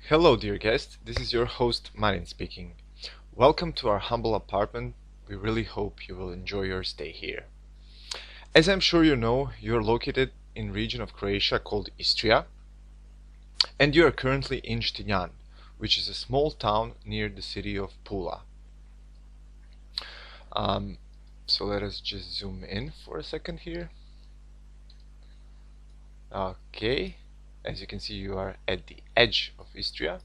Hello dear guest, this is your host Marin speaking. Welcome to our humble apartment. We really hope you will enjoy your stay here. As I'm sure you know, you're located in region of Croatia called Istria, and you are currently in Štinjan, which is a small town near the city of Pula. So let us just zoom in for a second here. Okay, as you can see, you are at the edge of Istria,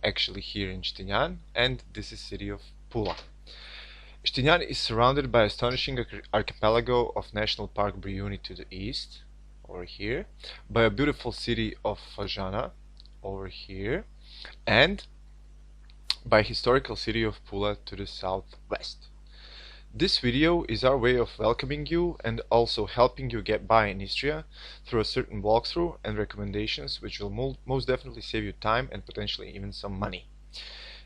actually here in Štinjan, and this is city of Pula. Štinjan is surrounded by astonishing archipelago of National Park Brijuni to the east, over here, by a beautiful city of Fažana, over here, and by historical city of Pula to the southwest. This video is our way of welcoming you and also helping you get by in Istria through a certain walkthrough and recommendations which will most definitely save you time and potentially even some money.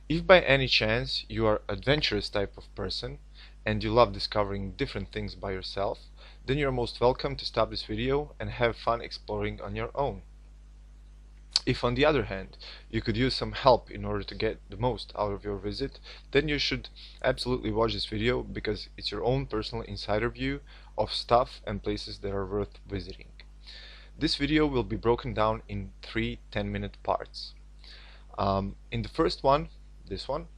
If by any chance you are adventurous type of person and you love discovering different things by yourself, then you are most welcome to stop this video and have fun exploring on your own. If on the other hand you could use some help in order to get the most out of your visit, then you should absolutely watch this video because it's your own personal insider view of stuff and places that are worth visiting. This video will be broken down in 3 10-minute parts. In the first one, this one,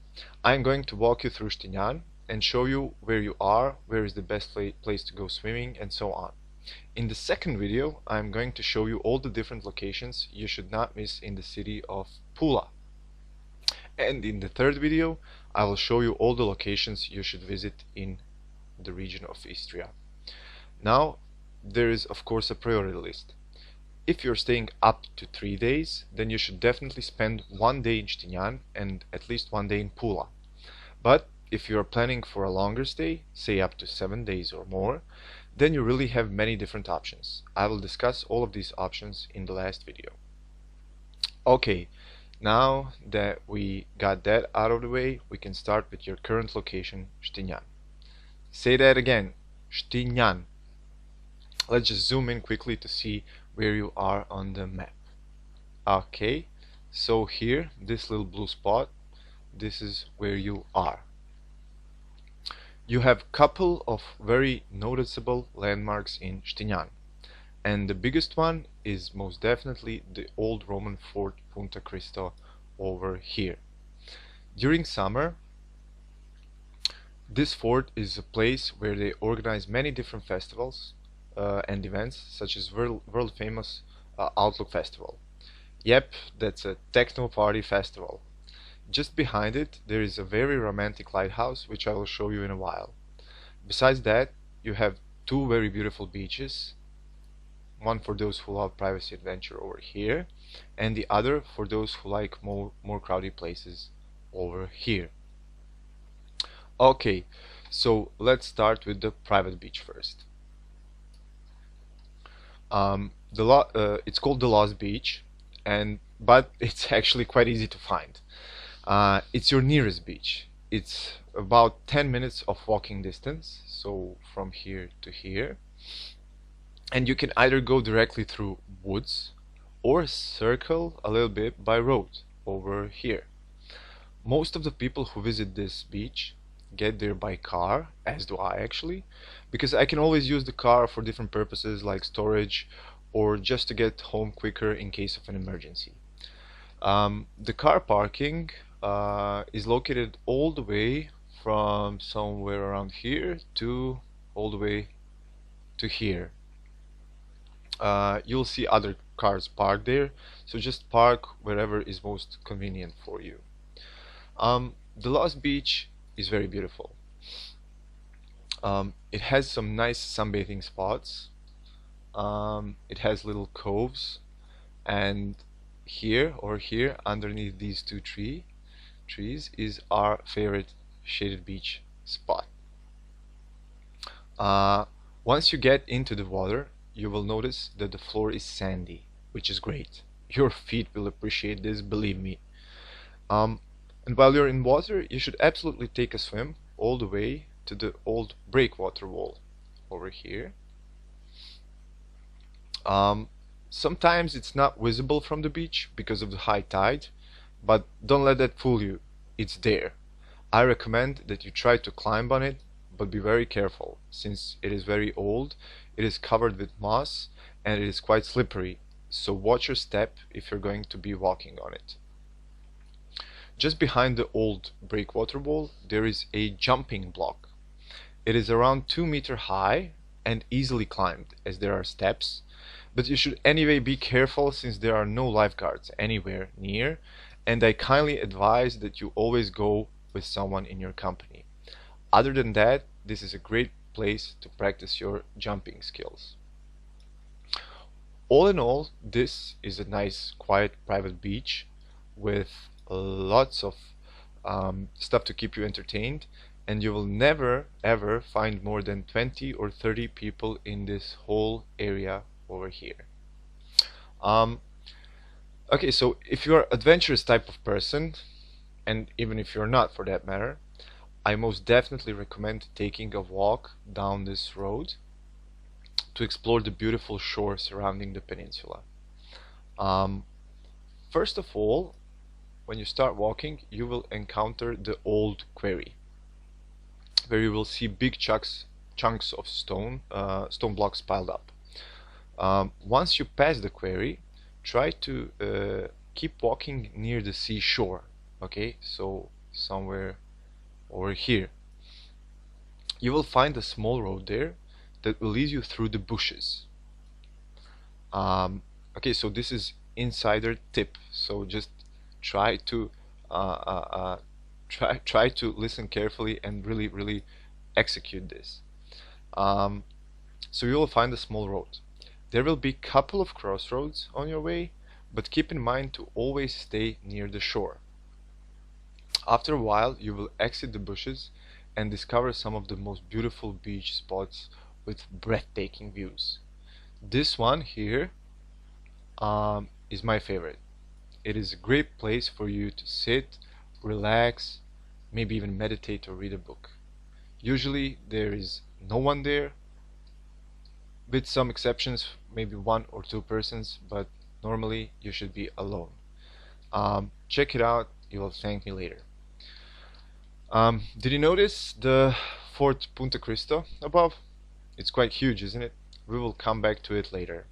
I'm going to walk you through Štinjan and show you where you are, where is the best place to go swimming, and so on. In the second video, I'm going to show you all the different locations you should not miss in the city of Pula. And in the third video, I will show you all the locations you should visit in the region of Istria. Now, there is of course a priority list. If you're staying up to 3 days, then you should definitely spend 1 day in Štinjan and at least 1 day in Pula. But if you are planning for a longer stay, say up to 7 days or more, then you really have many different options. I will discuss all of these options in the last video. Okay, now that we got that out of the way, we can start with your current location, Štinjan. Say that again, Štinjan. Let's just zoom in quickly to see where you are on the map. Okay, so here, this little blue spot, this is where you are. You have a couple of very noticeable landmarks in Štinjan, and the biggest one is most definitely the old Roman fort Punta Christo over here. During summer, this fort is a place where they organize many different festivals and events, such as world famous Outlook Festival. Yep, that's a techno party festival. Just behind it, there is a very romantic lighthouse, which I will show you in a while. Besides that, you have 2 very beautiful beaches, one for those who love privacy adventure over here, and the other for those who like more crowded places over here. Okay, so let's start with the private beach first. It's called the Lost Beach, but it's actually quite easy to find. It's your nearest beach. It's about 10 minutes of walking distance, so from here to here. And you can either go directly through woods or circle a little bit by road over here. Most of the people who visit this beach get there by car, as do I actually, because I can always use the car for different purposes like storage or just to get home quicker in case of an emergency. The car parking is located all the way from somewhere around here to all the way to here. You'll see other cars parked there, so just park wherever is most convenient for you. The Lost Beach is very beautiful. It has some nice sunbathing spots. It has little coves, and here underneath these 2 trees is our favorite shaded beach spot. Once you get into the water, you will notice that the floor is sandy, which is great. Your feet will appreciate this, believe me. And while you're in water, you should absolutely take a swim all the way to the old breakwater wall over here. Sometimes it's not visible from the beach because of the high tide, but don't let that fool you. It's there. I recommend that you try to climb on it, but be very careful, since it is very old, it is covered with moss, and it is quite slippery, so watch your step if you're going to be walking on it. Just behind the old breakwater wall there is a jumping block. It is around 2 meters high and easily climbed, as there are steps, but you should anyway be careful since there are no lifeguards anywhere near, and I kindly advise that you always go with someone in your company. Other than that, this is a great place to practice your jumping skills. All in all, this is a nice, quiet, private beach with lots of stuff to keep you entertained, and you will never ever find more than 20 or 30 people in this whole area over here. Okay, so if you're adventurous type of person, and even if you're not for that matter, I most definitely recommend taking a walk down this road to explore the beautiful shore surrounding the peninsula. First of all, when you start walking, you will encounter the old quarry, where you will see big chunks of stone blocks piled up. Once you pass the quarry, try to keep walking near the seashore. Okay, so somewhere over here. You will find a small road there that will lead you through the bushes. Okay, so this is insider tip. So just try to try to listen carefully and really execute this. So you will find a small road. There will be a couple of crossroads on your way, but keep in mind to always stay near the shore. After a while, you will exit the bushes and discover some of the most beautiful beach spots with breathtaking views. This one here is my favorite. It is a great place for you to sit, relax, maybe even meditate or read a book. Usually there is no one there, with some exceptions, maybe 1 or 2 persons, but normally you should be alone. Check it out, you will thank me later. Did you notice the Fort Punta Christo above? It's quite huge, isn't it? We will come back to it later.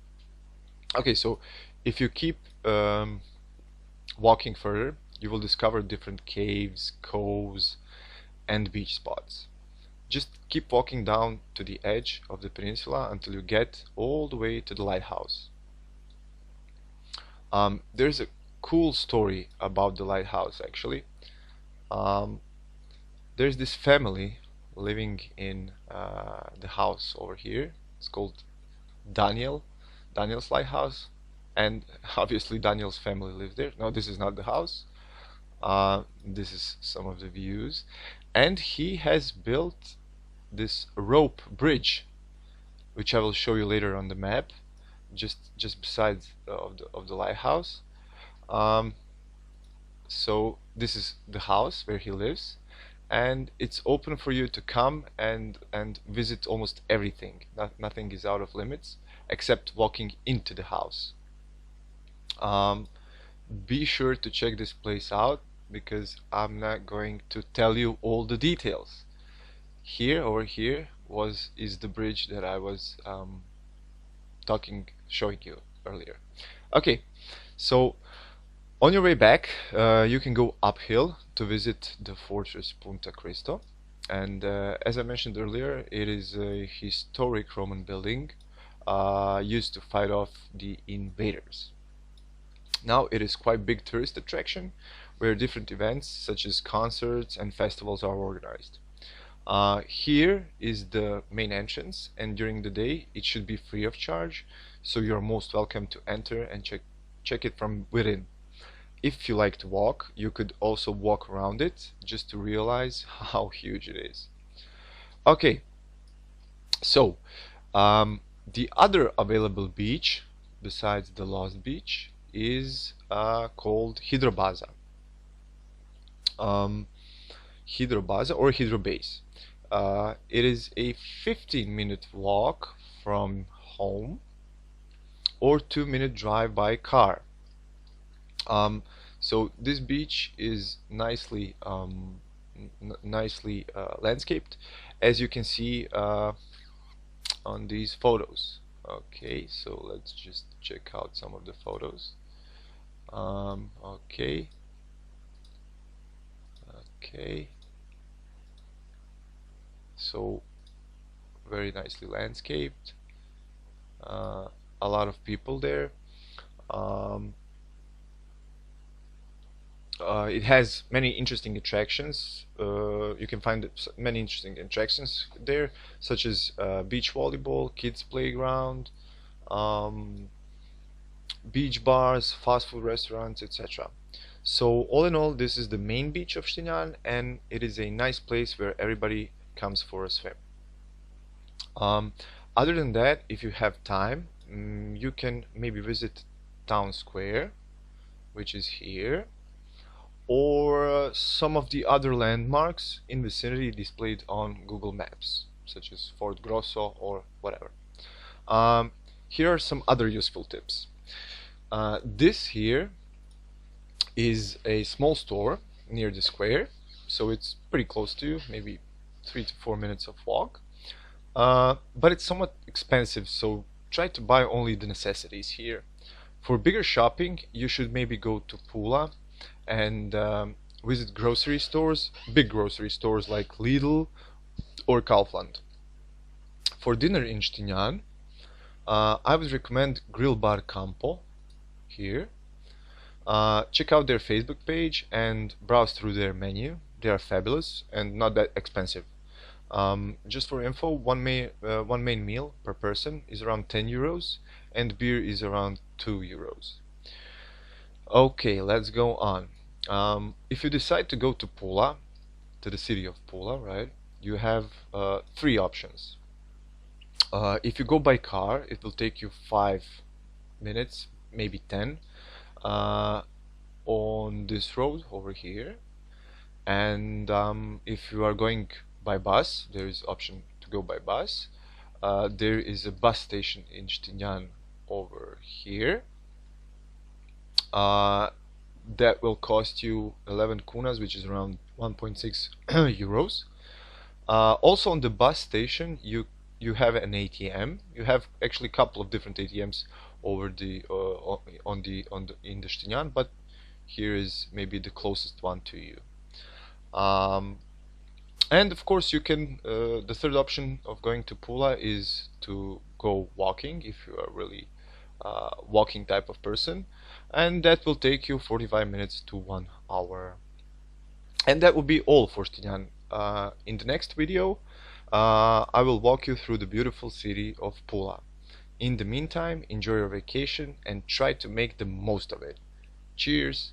Okay, so if you keep walking further, you will discover different caves, coves, and beach spots. Just keep walking down to the edge of the peninsula until you get all the way to the lighthouse. There's a cool story about the lighthouse actually. There's this family living in the house over here. It's called Daniel's lighthouse, and obviously Daniel's family lives there. No, this is not the house. This is some of the views, and he has built this rope bridge, which I will show you later on the map, just beside of the lighthouse. So this is the house where he lives, and it's open for you to come and visit almost everything. Nothing is out of limits except walking into the house. Be sure to check this place out, because I'm not going to tell you all the details. Over here is the bridge that I was showing you earlier. Okay, so on your way back, you can go uphill to visit the fortress Punta Christo, and as I mentioned earlier, it is a historic Roman building used to fight off the invaders. Now it is quite big tourist attraction where different events such as concerts and festivals are organized. Here is the main entrance, and during the day it should be free of charge, so you're most welcome to enter and check it from within. If you like to walk, you could also walk around it just to realize how huge it is. Okay, so the other available beach besides the Lost Beach is called Hydrobaza. Hydrobaza or Hydrobase. It is a 15-minute walk from home or 2-minute drive by car. So this beach is nicely landscaped, as you can see on these photos. Okay, so let's just check out some of the photos. Okay, so very nicely landscaped, a lot of people there. It has many interesting attractions. You can find many interesting attractions there, such as beach volleyball, kids playground, beach bars, fast food restaurants, etc. So all in all, this is the main beach of Štinjan, and it is a nice place where everybody comes for a swim. Other than that, if you have time, you can maybe visit town square, which is here, or some of the other landmarks in vicinity displayed on Google Maps, such as Fort Grosso or whatever. Here are some other useful tips. This here is a small store near the square, so it's pretty close to you, maybe 3 to 4 minutes of walk. But it's somewhat expensive, so try to buy only the necessities here. For bigger shopping, you should maybe go to Pula and visit grocery stores, big grocery stores like Lidl or Kaufland. For dinner in Štinjan, I would recommend Grill Bar Campo here. Check out their Facebook page and browse through their menu. They are fabulous and not that expensive. Just for info, one main meal per person is around 10 euros and beer is around 2 euros. Okay, let's go on. If you decide to go to Pula, to the city of Pula, right, you have 3 options. If you go by car, it will take you 5 minutes, maybe 10, on this road over here. And if you are going by bus, there is option to go by bus. There is a bus station in Štinjan over here. That will cost you 11 kunas, which is around 1.6 euros. Also on the bus station, you have an ATM. You have actually a couple of different ATMs over the in the Štinjan, but here is maybe the closest one to you. And of course, you can. The third option of going to Pula is to go walking if you are really walking type of person, and that will take you 45 minutes to 1 hour. And that will be all for Stinjan. In the next video, I will walk you through the beautiful city of Pula. In the meantime, enjoy your vacation and try to make the most of it. Cheers!